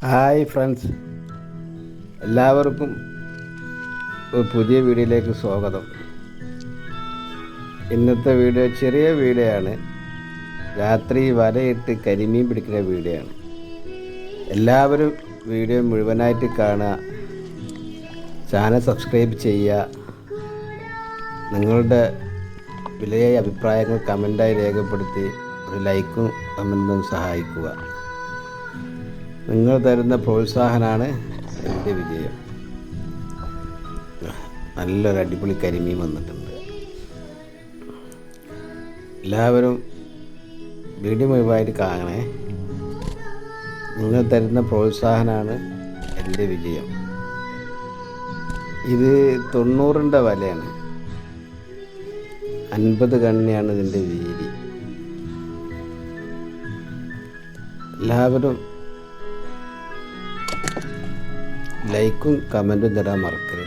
Hi friends, എല്ലാവർക്കും ഒരു പുതിയ വീഡിയോയിലേക്ക് സ്വാഗതം. ഇന്നത്തെ വീഡിയോ ചെറിയ വീഡിയോ ആണ്. രാത്രി വലയിട്ട് കരിമീൻ പിടിക്കുന്ന വീഡിയോ ആണ്. എല്ലാവരും വീഡിയോ മുഴുവനായിട്ട് കാണുക, ചാനൽ സബ്സ്ക്രൈബ് ചെയ്യുക, നിങ്ങളുടെ വിലയായ അഭിപ്രായങ്ങൾ കമൻറ്റായി രേഖപ്പെടുത്തി ഒരു ലൈക്കും കമൻറ്റും സഹായിക്കുക. നിങ്ങൾ തരുന്ന പ്രോത്സാഹനമാണ് എൻ്റെ വിജയം. നല്ലൊരു അടിപൊളി കരിമീൻ വന്നിട്ടുണ്ട്. എല്ലാവരും വീഡിയോ മുഴുവനായിട്ട് കാണണേ. നിങ്ങൾ തരുന്ന പ്രോത്സാഹനമാണ് എൻ്റെ വിജയം. ഇത് 90ൻ്റെ വലയാണ്. 50 കണ്ണിയാണ് ഇതിൻ്റെ വീതി. എല്ലാവരും ലൈക്കും കമൻറ്റും തരാൻ മറക്കരുത്.